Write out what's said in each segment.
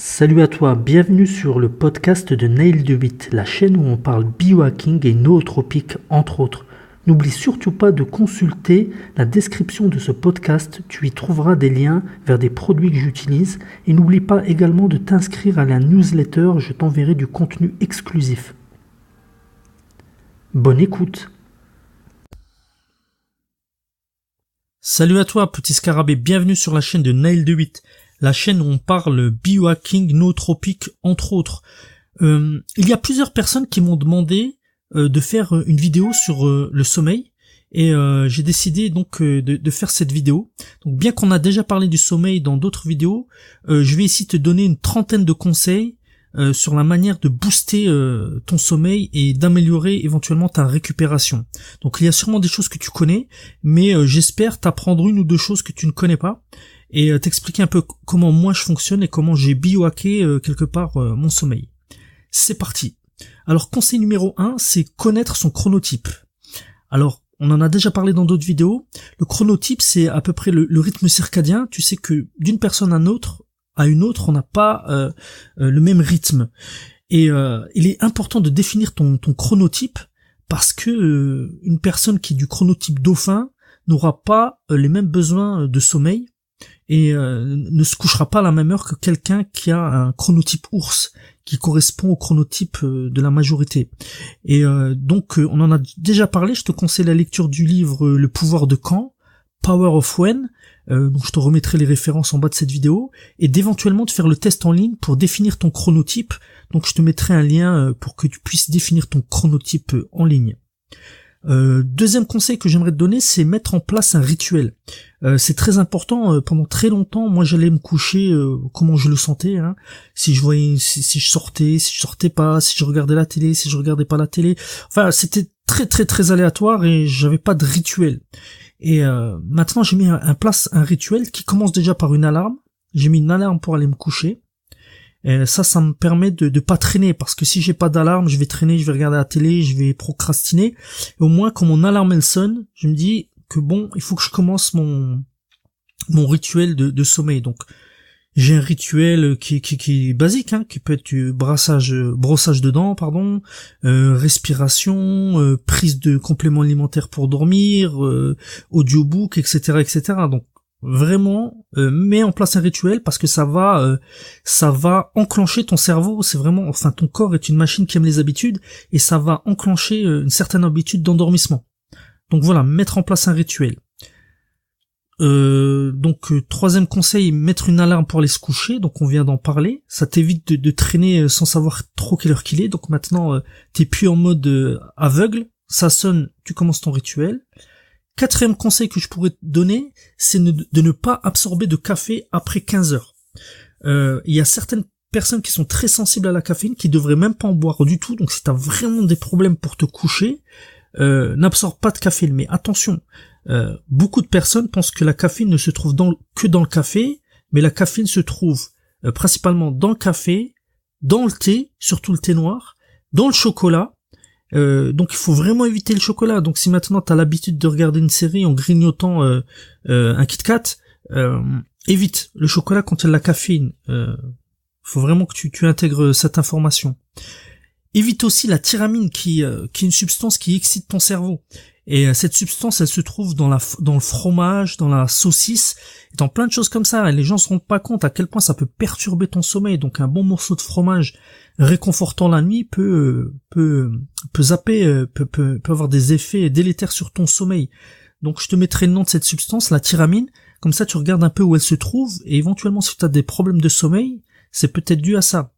Salut à toi, bienvenue sur le podcast de Nail de 8, la chaîne où on parle biohacking et nootropiques entre autres. N'oublie surtout pas de consulter la description de ce podcast, tu y trouveras des liens vers des produits que j'utilise et n'oublie pas également de t'inscrire à la newsletter, je t'enverrai du contenu exclusif. Bonne écoute. Salut à toi petit scarabée, bienvenue sur la chaîne de Nail de 8, la chaîne où on parle biohacking, nootropiques entre autres. Il y a plusieurs personnes qui m'ont demandé de faire une vidéo sur le sommeil et j'ai décidé donc de faire cette vidéo. Donc bien qu'on a déjà parlé du sommeil dans d'autres vidéos, je vais ici te donner une trentaine de conseils sur la manière de booster ton sommeil et d'améliorer éventuellement ta récupération. Donc il y a sûrement des choses que tu connais, mais j'espère t'apprendre une ou deux choses que tu ne connais pas et t'expliquer un peu comment moi je fonctionne et comment j'ai biohacké quelque part mon sommeil. C'est parti. Alors conseil numéro 1, c'est connaître son chronotype. Alors on en a déjà parlé dans d'autres vidéos. Le chronotype, c'est à peu près le rythme circadien. Tu sais que d'une personne à une autre, on n'a pas le même rythme. Et il est important de définir ton chronotype parce que une personne qui est du chronotype dauphin n'aura pas les mêmes besoins de sommeil et ne se couchera pas à la même heure que quelqu'un qui a un chronotype ours qui correspond au chronotype de la majorité. Et donc on en a déjà parlé, je te conseille la lecture du livre Le pouvoir de quand, Power of When, donc je te remettrai les références en bas de cette vidéo, et d'éventuellement de faire le test en ligne pour définir ton chronotype. Donc je te mettrai un lien pour que tu puisses définir ton chronotype en ligne. Deuxième conseil que j'aimerais te donner, c'est mettre en place un rituel. C'est très important. Pendant très longtemps, moi j'allais me coucher comment je le sentais, hein. Si je voyais, si je sortais pas, si je regardais la télé, si je regardais pas la télé. Enfin, c'était très très très aléatoire et j'avais pas de rituel. Et maintenant j'ai mis en place un rituel qui commence déjà par une alarme. J'ai mis une alarme pour aller me coucher. Et ça me permet de pas traîner, parce que si j'ai pas d'alarme, je vais traîner, je vais regarder la télé, je vais procrastiner. Et au moins quand mon alarme elle sonne, je me dis que bon, il faut que je commence mon rituel de sommeil. Donc j'ai un rituel qui est basique, hein, qui peut être du brossage de dents, respiration, prise de compléments alimentaires pour dormir, audiobook, etc., etc. Donc vraiment, mets en place un rituel parce que ça va enclencher ton cerveau. C'est vraiment, enfin, ton corps est une machine qui aime les habitudes et ça va enclencher une certaine habitude d'endormissement. Donc voilà, mettre en place un rituel. Troisième conseil, mettre une alarme pour aller se coucher. Donc on vient d'en parler. Ça t'évite de traîner sans savoir trop quelle heure qu'il est. Donc maintenant, t'es plus en mode aveugle. Ça sonne, tu commences ton rituel. Quatrième conseil que je pourrais te donner, c'est de ne pas absorber de café après 15 heures. Il y a certaines personnes qui sont très sensibles à la caféine, qui devraient même pas en boire du tout. Donc si t'as vraiment des problèmes pour te coucher, n'absorbe pas de caféine. Mais attention, beaucoup de personnes pensent que la caféine ne se trouve que dans le café, mais la caféine se trouve principalement dans le café, dans le thé, surtout le thé noir, dans le chocolat. Donc il faut vraiment éviter le chocolat. Donc si maintenant t'as l'habitude de regarder une série en grignotant un Kit Kat, évite le chocolat quand il y a de la caféine. Faut vraiment que tu intègres cette information. Évite aussi la tyramine qui est une substance qui excite ton cerveau. Et cette substance, elle se trouve dans le fromage, dans la saucisse, dans plein de choses comme ça. Et les gens se rendent pas compte à quel point ça peut perturber ton sommeil. Donc un bon morceau de fromage réconfortant la nuit peut avoir des effets délétères sur ton sommeil. Donc je te mettrai le nom de cette substance, la tyramine. Comme ça, tu regardes un peu où elle se trouve et éventuellement si tu as des problèmes de sommeil, c'est peut-être dû à ça.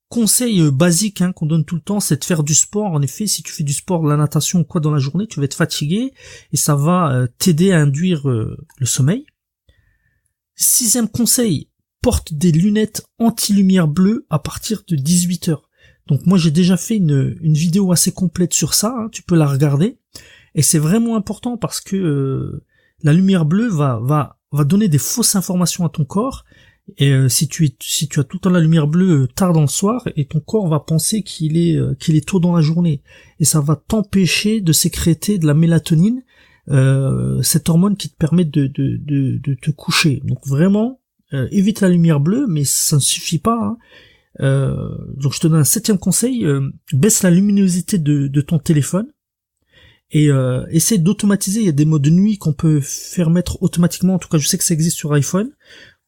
Conseil basique, hein, qu'on donne tout le temps, c'est de faire du sport. En effet, si tu fais du sport, de la natation ou quoi dans la journée, tu vas être fatigué et ça va t'aider à induire le sommeil. Sixième conseil, porte des lunettes anti-lumière bleue à partir de 18 heures. Donc moi j'ai déjà fait une vidéo assez complète sur ça, hein, tu peux la regarder. Et c'est vraiment important parce que la lumière bleue va donner des fausses informations à ton corps. Et si tu as tout le temps la lumière bleue tard dans le soir, et ton corps va penser qu'il est tôt dans la journée, et ça va t'empêcher de sécréter de la mélatonine, cette hormone qui te permet de te coucher. Donc vraiment évite la lumière bleue, mais ça ne suffit pas, hein. Donc je te donne un 7e conseil, baisse la luminosité de ton téléphone et essaie d'automatiser. Il y a des modes de nuit qu'on peut faire mettre automatiquement, en tout cas je sais que ça existe sur iPhone,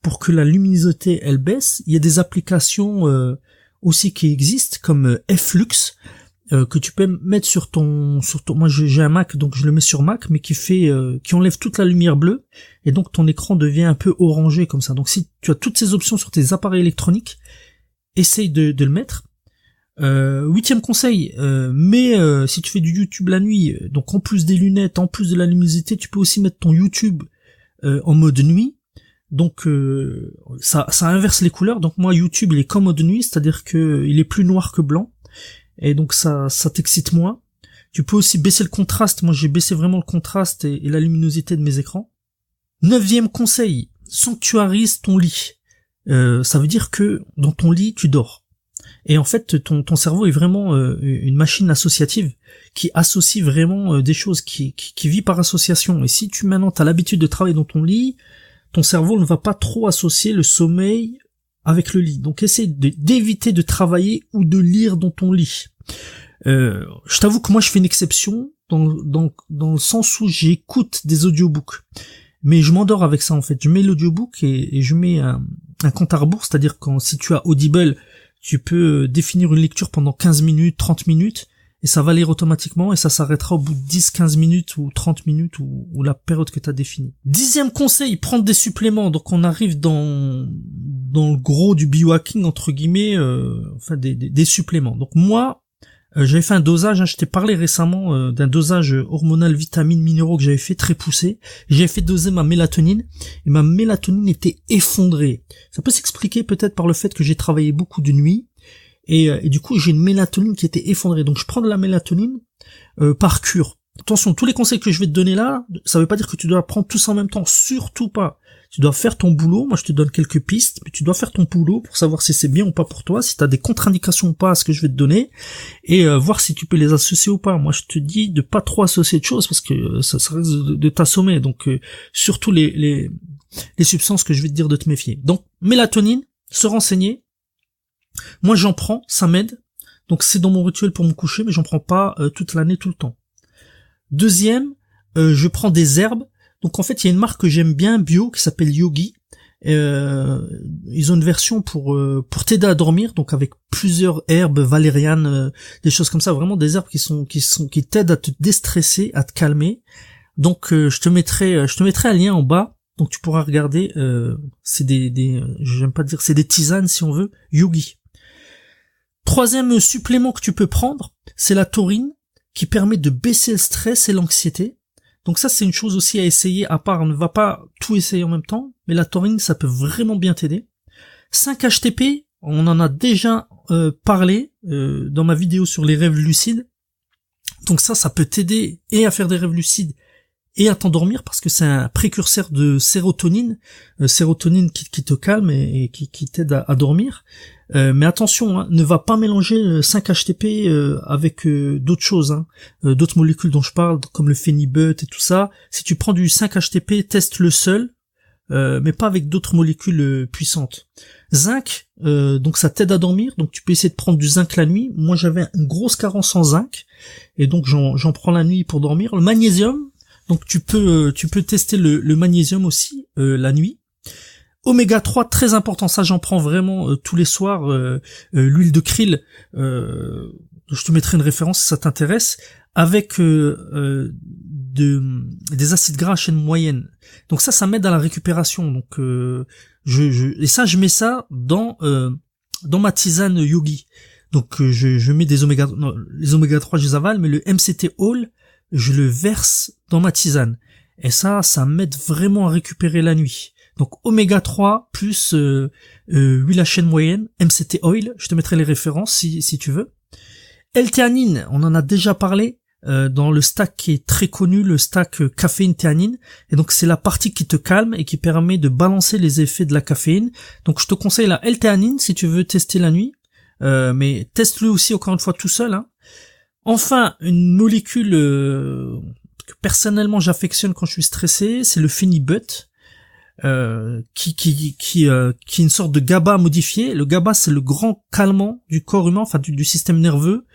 pour que la luminosité elle baisse. Il y a des applications aussi qui existent comme Flux, que tu peux mettre sur ton moi j'ai un Mac, donc je le mets sur Mac, mais qui enlève toute la lumière bleue, et donc ton écran devient un peu orangé comme ça. Donc si tu as toutes ces options sur tes appareils électroniques, essaye de le mettre. 8e conseil, mais si tu fais du YouTube la nuit, donc en plus des lunettes, en plus de la luminosité, tu peux aussi mettre ton YouTube en mode nuit. Donc ça inverse les couleurs. Donc moi YouTube il est comme mode nuit, c'est-à-dire que il est plus noir que blanc, et donc ça t'excite moins. Tu peux aussi baisser le contraste. Moi j'ai baissé vraiment le contraste et la luminosité de mes écrans. 9e conseil, sanctuarise ton lit. Ça veut dire que dans ton lit tu dors. Et en fait, ton cerveau est vraiment une machine associative qui associe vraiment des choses, qui vit par association. Et si tu maintenant t'as l'habitude de travailler dans ton lit, ton cerveau ne va pas trop associer le sommeil avec le lit. Donc essaie d'éviter de travailler ou de lire dans ton lit. Je t'avoue que moi je fais une exception dans le sens où j'écoute des audiobooks. Mais je m'endors avec ça en fait. Je mets l'audiobook et je mets un compte à rebours, c'est-à-dire si tu as Audible, tu peux définir une lecture pendant 15 minutes, 30 minutes, et ça va lire automatiquement, et ça s'arrêtera au bout de 10, 15 minutes ou 30 minutes ou la période que tu as définie. 10e conseil, prendre des suppléments. Donc on arrive dans le gros du biohacking, entre guillemets, enfin des suppléments. Donc moi, j'avais fait un dosage, je t'ai parlé récemment d'un dosage hormonal, vitamines, minéraux que j'avais fait très poussé. J'avais fait doser ma mélatonine et ma mélatonine était effondrée. Ça peut s'expliquer peut-être par le fait que j'ai travaillé beaucoup de nuit et du coup j'ai une mélatonine qui était effondrée. Donc je prends de la mélatonine par cure. Attention, tous les conseils que je vais te donner là, ça veut pas dire que tu dois prendre tous en même temps, surtout pas. Tu dois faire ton boulot, moi je te donne quelques pistes, mais tu dois faire ton boulot pour savoir si c'est bien ou pas pour toi, si tu as des contre-indications ou pas à ce que je vais te donner, et voir si tu peux les associer ou pas. Moi je te dis de pas trop associer de choses, parce que ça risque de t'assommer, donc surtout les substances que je vais te dire de te méfier. Donc mélatonine, se renseigner, moi j'en prends, ça m'aide, donc c'est dans mon rituel pour me coucher, mais j'en prends pas toute l'année, tout le temps. 2e, je prends des herbes. Donc en fait, il y a une marque que j'aime bien, bio, qui s'appelle Yogi. Ils ont une version pour t'aider à dormir, donc avec plusieurs herbes valérianes, des choses comme ça, vraiment des herbes qui t'aident à te déstresser, à te calmer. Donc je te mettrai un lien en bas, donc tu pourras regarder. C'est j'aime pas dire, c'est des tisanes si on veut, Yogi. 3e supplément que tu peux prendre, c'est la taurine, qui permet de baisser le stress et l'anxiété. Donc ça c'est une chose aussi à essayer, à part, on ne va pas tout essayer en même temps, mais la taurine ça peut vraiment bien t'aider. 5-HTP, on en a déjà parlé dans ma vidéo sur les rêves lucides. Donc ça peut t'aider et à faire des rêves lucides et à t'endormir, parce que c'est un précurseur de sérotonine, sérotonine qui te calme et qui t'aide à dormir. Mais attention, hein, ne va pas mélanger 5-HTP avec d'autres choses, hein, d'autres molécules dont je parle, comme le phénibut et tout ça. Si tu prends du 5-HTP, teste-le seul, mais pas avec d'autres molécules puissantes. Zinc, donc ça t'aide à dormir, donc tu peux essayer de prendre du zinc la nuit. Moi j'avais une grosse carence en zinc, et donc j'en prends la nuit pour dormir. Le magnésium, donc tu peux tester le magnésium aussi la nuit. Oméga 3, très important, ça j'en prends vraiment tous les soirs. L'huile de krill, je te mettrai une référence si ça t'intéresse, avec des acides gras à chaîne moyenne. Donc ça m'aide à la récupération. Donc et ça je mets ça dans ma tisane Yogi. Donc je mets des oméga, non, les oméga 3 je les avale, mais le MCT All je le verse dans ma tisane. Et ça m'aide vraiment à récupérer la nuit. Donc oméga 3 plus huile à chaîne moyenne, MCT Oil, je te mettrai les références si tu veux. L-théanine, on en a déjà parlé dans le stack qui est très connu, le stack caféine-théanine. Et donc c'est la partie qui te calme et qui permet de balancer les effets de la caféine. Donc je te conseille la L-théanine si tu veux tester la nuit. Mais teste-le aussi encore une fois tout seul, hein. Enfin, une molécule que personnellement j'affectionne quand je suis stressé, c'est le phénibut. qui est une sorte de GABA modifié. Le GABA, c'est le grand calmant du corps humain, enfin du système nerveux.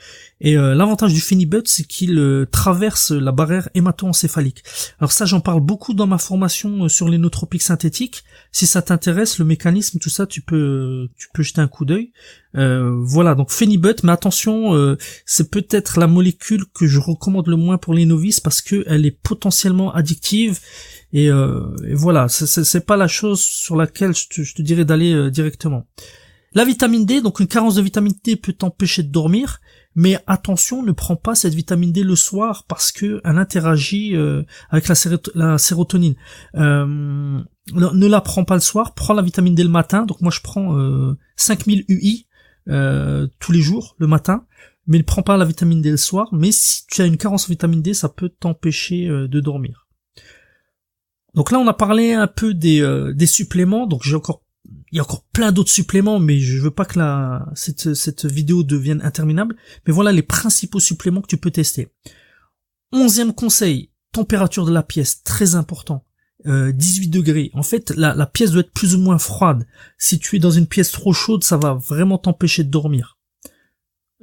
Et l'avantage du Phenibut, c'est qu'il traverse la barrière hémato-encéphalique. Alors ça, j'en parle beaucoup dans ma formation sur les nootropiques synthétiques. Si ça t'intéresse, le mécanisme, tout ça, tu peux jeter un coup d'œil. Voilà, donc Phenibut, mais attention, c'est peut-être la molécule que je recommande le moins pour les novices parce que elle est potentiellement addictive. Et voilà, c'est pas la chose sur laquelle je te dirais d'aller directement. La vitamine D, donc une carence de vitamine D peut t'empêcher de dormir, mais attention, ne prends pas cette vitamine D le soir parce que elle interagit avec la sérotonine. Ne la prends pas le soir, prends la vitamine D le matin. Donc moi je prends 5000 UI tous les jours le matin, mais ne prends pas la vitamine D le soir. Mais si tu as une carence en vitamine D, ça peut t'empêcher de dormir. Donc là, on a parlé un peu des suppléments. Donc il y a encore plein d'autres suppléments, mais je veux pas que cette vidéo devienne interminable. Mais voilà les principaux suppléments que tu peux tester. 11e conseil, température de la pièce, très important. 18 degrés. En fait, la pièce doit être plus ou moins froide. Si tu es dans une pièce trop chaude, ça va vraiment t'empêcher de dormir.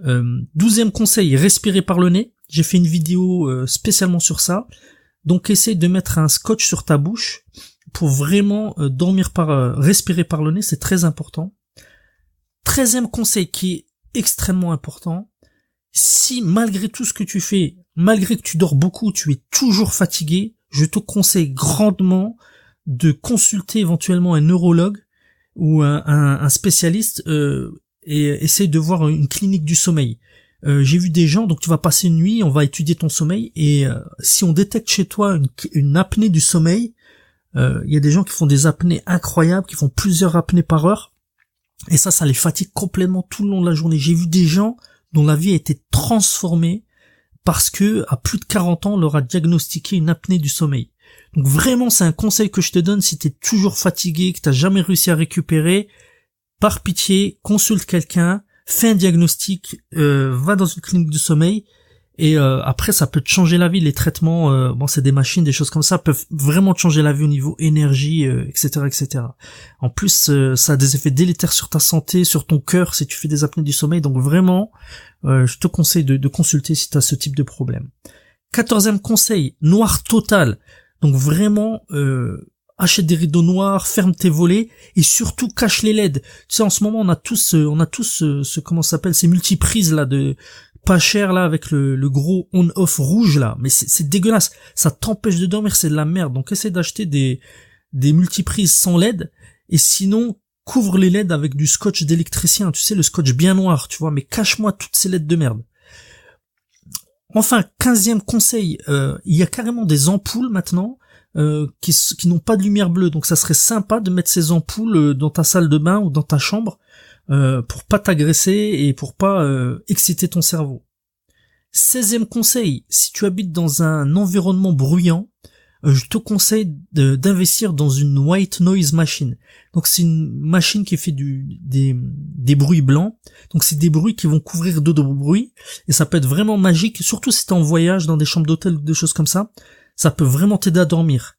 12e conseil, respirer par le nez. J'ai fait une vidéo spécialement sur ça. Donc essaye de mettre un scotch sur ta bouche pour vraiment respirer par le nez, c'est très important. 13e conseil qui est extrêmement important, si malgré tout ce que tu fais, malgré que tu dors beaucoup, tu es toujours fatigué, je te conseille grandement de consulter éventuellement un neurologue ou un spécialiste et essaye de voir une clinique du sommeil. J'ai vu des gens, donc tu vas passer une nuit, on va étudier ton sommeil et si on détecte chez toi une apnée du sommeil, il y a des gens qui font des apnées incroyables, qui font plusieurs apnées par heure et ça les fatigue complètement tout le long de la journée. J'ai vu des gens dont la vie a été transformée parce que à plus de 40 ans on leur a diagnostiqué une apnée du sommeil. Donc vraiment c'est un conseil que je te donne si t'es toujours fatigué, que t'as jamais réussi à récupérer, par pitié, consulte quelqu'un. Fais un diagnostic, va dans une clinique du sommeil et après ça peut te changer la vie. Les traitements, c'est des machines, des choses comme ça peuvent vraiment te changer la vie au niveau énergie, etc., etc. En plus, ça a des effets délétères sur ta santé, sur ton cœur si tu fais des apnées du sommeil. Donc vraiment, je te conseille de consulter si tu as ce type de problème. 14e conseil, noir total. Donc vraiment, achète des rideaux noirs, ferme tes volets et surtout cache les LED. Tu sais, en ce moment, on a tous ce comment ça s'appelle, ces multiprises là de pas cher là avec le gros on-off rouge là. Mais c'est dégueulasse. Ça t'empêche de dormir, c'est de la merde. Donc essaie d'acheter des multiprises sans LED et sinon couvre les LED avec du scotch d'électricien. Tu sais, le scotch bien noir, tu vois. Mais cache-moi toutes ces LED de merde. Enfin, 15e conseil, il y a carrément des ampoules maintenant. Qui n'ont pas de lumière bleue, donc ça serait sympa de mettre ces ampoules dans ta salle de bain ou dans ta chambre pour pas t'agresser et pour pas exciter ton cerveau. 16e conseil, si tu habites dans un environnement bruyant, je te conseille d'investir dans une white noise machine. Donc c'est une machine qui fait des bruits blancs. Donc c'est des bruits qui vont couvrir d'autres bruits et ça peut être vraiment magique, surtout si t'es en voyage dans des chambres d'hôtel ou des choses comme ça. Ça peut vraiment t'aider à dormir.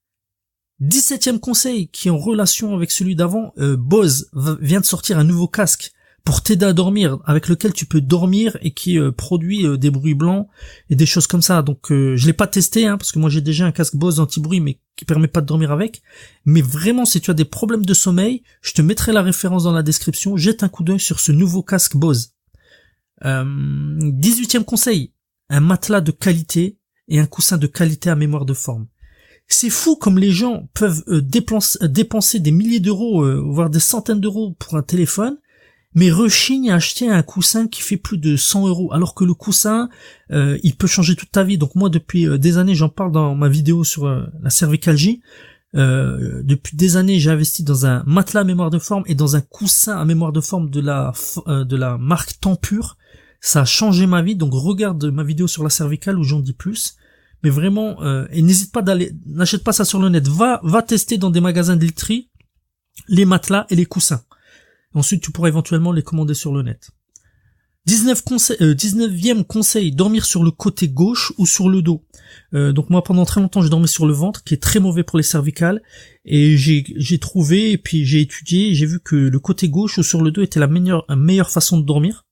17e conseil qui est en relation avec celui d'avant, Bose vient de sortir un nouveau casque pour t'aider à dormir, avec lequel tu peux dormir et qui produit des bruits blancs et des choses comme ça. Donc je l'ai pas testé parce que moi j'ai déjà un casque Bose anti-bruit mais qui permet pas de dormir avec. Mais vraiment si tu as des problèmes de sommeil, je te mettrai la référence dans la description, jette un coup d'œil sur ce nouveau casque Bose. 18e conseil, un matelas de qualité et un coussin de qualité à mémoire de forme. C'est fou comme les gens peuvent dépenser des milliers d'euros, voire des centaines d'euros pour un téléphone, mais rechignent à acheter un coussin qui fait plus de 100 euros, alors que le coussin, il peut changer toute ta vie. Donc moi, depuis des années, j'en parle dans ma vidéo sur la cervicalgie, depuis des années, j'ai investi dans un matelas à mémoire de forme et dans un coussin à mémoire de forme de la marque Tempur. Ça a changé ma vie, donc regarde ma vidéo sur la cervicale où j'en dis plus. Mais vraiment, et n'hésite pas n'achète pas ça sur le net. Va tester dans des magasins de literie les matelas et les coussins. Ensuite, tu pourras éventuellement les commander sur le net. 19e conseil, dormir sur le côté gauche ou sur le dos. Donc moi pendant très longtemps je dormais sur le ventre, qui est très mauvais pour les cervicales, et j'ai trouvé, et puis j'ai étudié, et j'ai vu que le côté gauche ou sur le dos était la meilleure façon de dormir.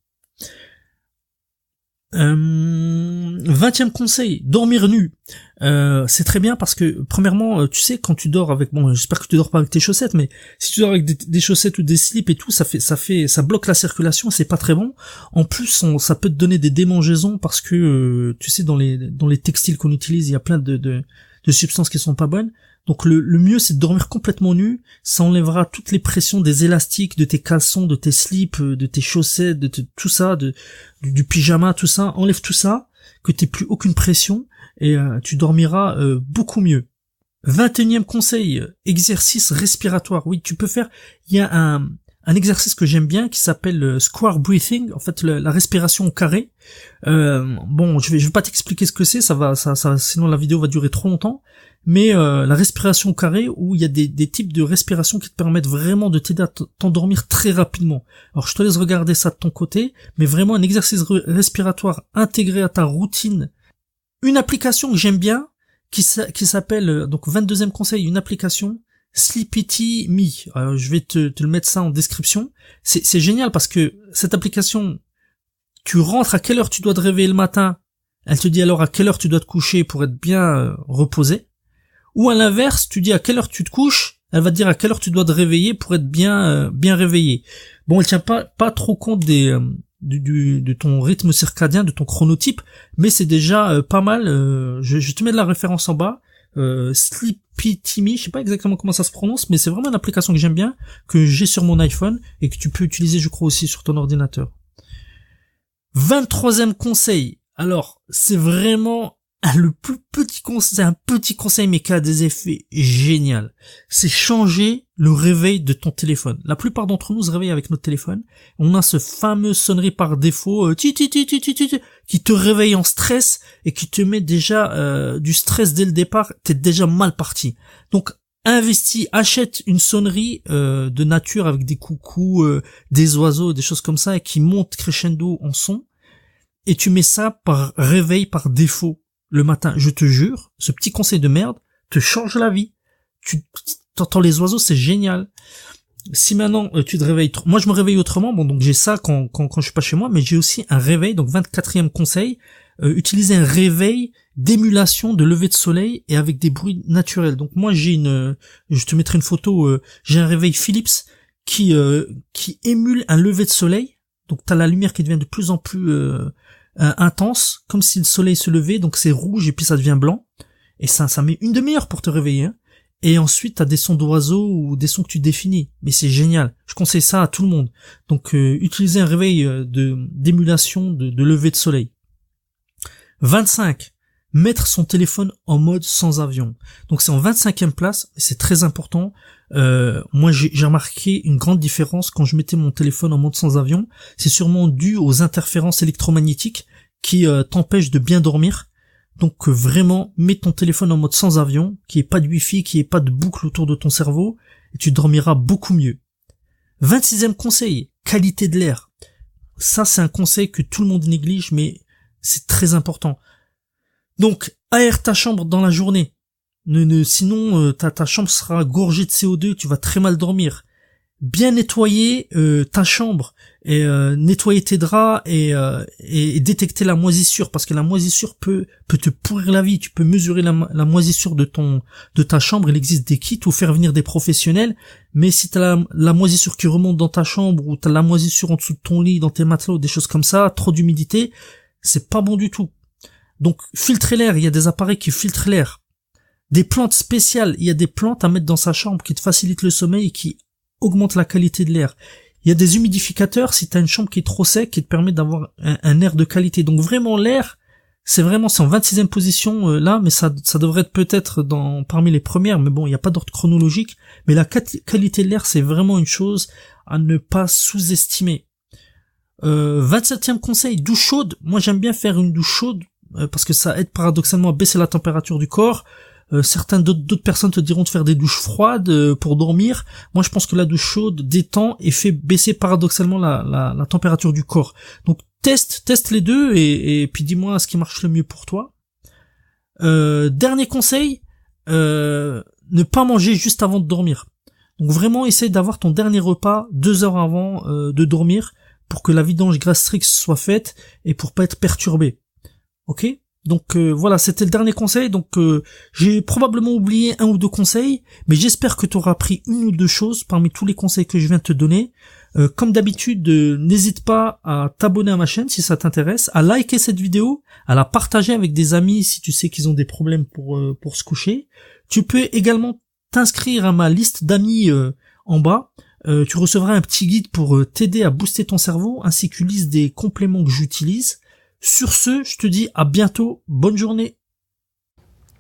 20e conseil, dormir nu. C'est très bien parce que premièrement, tu sais, quand tu dors avec, bon, j'espère que tu dors pas avec tes chaussettes, mais si tu dors avec des chaussettes ou des slips et tout, ça bloque la circulation, c'est pas très bon. En plus, ça peut te donner des démangeaisons parce que, tu sais, dans les textiles qu'on utilise, il y a plein de substances qui sont pas bonnes. Donc le mieux c'est de dormir complètement nu, ça enlèvera toutes les pressions des élastiques, de tes caleçons, de tes slips, de tes chaussettes, tout ça, du pyjama, tout ça, enlève tout ça, que t'aies plus aucune pression, et tu dormiras beaucoup mieux. 21e conseil, exercice respiratoire. Oui, tu peux faire, il y a un exercice que j'aime bien qui s'appelle square breathing, en fait la respiration au carré. Bon, je vais pas t'expliquer ce que c'est, ça sinon la vidéo va durer trop longtemps. Mais la respiration au carré, où il y a des types de respiration qui te permettent vraiment de t'aider à t'endormir très rapidement. Alors je te laisse regarder ça de ton côté, mais vraiment un exercice respiratoire intégré à ta routine. Une application que j'aime bien, qui s'appelle, donc 22e conseil, une application Sleepity Me. Je vais te le mettre ça en description. C'est génial parce que cette application, tu rentres à quelle heure tu dois te réveiller le matin, elle te dit alors à quelle heure tu dois te coucher pour être bien reposé. Ou à l'inverse, tu dis à quelle heure tu te couches, elle va te dire à quelle heure tu dois te réveiller pour être bien réveillé. Bon, elle tient pas trop compte de ton rythme circadien, de ton chronotype, mais c'est déjà pas mal. Je te mets de la référence en bas. Sleepity Me, je sais pas exactement comment ça se prononce, mais c'est vraiment une application que j'aime bien, que j'ai sur mon iPhone et que tu peux utiliser, je crois, aussi sur ton ordinateur. 23e conseil. Alors, c'est vraiment le plus petit conseil, c'est un petit conseil mais qui a des effets géniaux. C'est changer le réveil de ton téléphone. La plupart d'entre nous se réveillent avec notre téléphone. On a ce fameux sonnerie par défaut qui te réveille en stress et qui te met déjà du stress dès le départ. T'es déjà mal parti. Donc achète une sonnerie de nature avec des coucous, des oiseaux, des choses comme ça, et qui monte crescendo en son. Et tu mets ça par réveil par défaut le matin. Je te jure, ce petit conseil de merde te change la vie. Tu t'entends les oiseaux, c'est génial. Si maintenant tu te réveilles, moi je me réveille autrement, bon donc j'ai ça quand je suis pas chez moi, mais j'ai aussi un réveil, donc 24e conseil, utiliser un réveil d'émulation de lever de soleil et avec des bruits naturels. Donc moi je te mettrai une photo, j'ai un réveil Philips qui émule un lever de soleil. Donc t'as la lumière qui devient de plus en plus intense, comme si le soleil se levait, donc c'est rouge et puis ça devient blanc, et ça met une demi-heure pour te réveiller, hein. Et ensuite t'as des sons d'oiseaux ou des sons que tu définis, mais c'est génial, je conseille ça à tout le monde. Donc utiliser un réveil d'émulation de lever de soleil. 25. Mettre son téléphone en mode sans avion. Donc c'est en 25e place, et c'est très important. Moi j'ai remarqué une grande différence quand je mettais mon téléphone en mode sans avion. C'est sûrement dû aux interférences électromagnétiques qui t'empêchent de bien dormir. Donc vraiment, mets ton téléphone en mode sans avion, qu'il n'y ait pas de wifi, qu'il n'y ait pas de boucle autour de ton cerveau, et tu dormiras beaucoup mieux. 26e conseil, qualité de l'air. Ça c'est un conseil que tout le monde néglige, mais c'est très important. Donc, aère ta chambre dans la journée. Sinon, ta chambre sera gorgée de CO2, tu vas très mal dormir. Bien nettoyer ta chambre, et nettoyer tes draps, et détecter la moisissure, parce que la moisissure peut te pourrir la vie. Tu peux mesurer la moisissure de ta chambre. Il existe des kits ou faire venir des professionnels, mais si t'as la moisissure qui remonte dans ta chambre, ou t'as la moisissure en dessous de ton lit, dans tes matelas, ou des choses comme ça, trop d'humidité, c'est pas bon du tout. Donc, filtrer l'air, il y a des appareils qui filtrent l'air. Des plantes spéciales, il y a des plantes à mettre dans sa chambre qui te facilitent le sommeil et qui augmentent la qualité de l'air. Il y a des humidificateurs si tu as une chambre qui est trop sec, qui te permet d'avoir un air de qualité. Donc vraiment l'air, c'est en 26e position là, mais ça devrait être peut-être parmi les premières, mais bon, il n'y a pas d'ordre chronologique. Mais la qualité de l'air, c'est vraiment une chose à ne pas sous-estimer. 27e conseil, douche chaude. Moi j'aime bien faire une douche chaude, parce que ça aide paradoxalement à baisser la température du corps. Certaines d'autres personnes te diront de faire des douches froides pour dormir. Moi, je pense que la douche chaude détend et fait baisser paradoxalement la température du corps. Donc teste les deux et puis dis-moi ce qui marche le mieux pour toi. Dernier conseil, ne pas manger juste avant de dormir. Donc vraiment, essaye d'avoir ton dernier repas 2 heures avant de dormir pour que la vidange gastrique soit faite et pour pas être perturbé. Ok ? Donc voilà, c'était le dernier conseil. Donc j'ai probablement oublié 1 ou 2 conseils, mais j'espère que tu auras appris 1 ou 2 choses parmi tous les conseils que je viens de te donner. Comme d'habitude, n'hésite pas à t'abonner à ma chaîne si ça t'intéresse, à liker cette vidéo, à la partager avec des amis si tu sais qu'ils ont des problèmes pour se coucher. Tu peux également t'inscrire à ma liste d'amis en bas. Tu recevras un petit guide pour t'aider à booster ton cerveau, ainsi qu'une liste des compléments que j'utilise. Sur ce, je te dis à bientôt, bonne journée.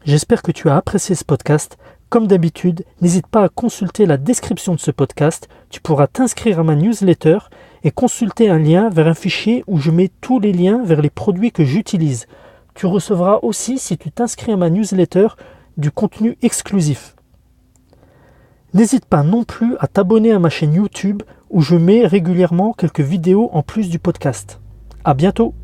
J'espère que tu as apprécié ce podcast. Comme d'habitude, n'hésite pas à consulter la description de ce podcast. Tu pourras t'inscrire à ma newsletter et consulter un lien vers un fichier où je mets tous les liens vers les produits que j'utilise. Tu recevras aussi, si tu t'inscris à ma newsletter, du contenu exclusif. N'hésite pas non plus à t'abonner à ma chaîne YouTube où je mets régulièrement quelques vidéos en plus du podcast. À bientôt!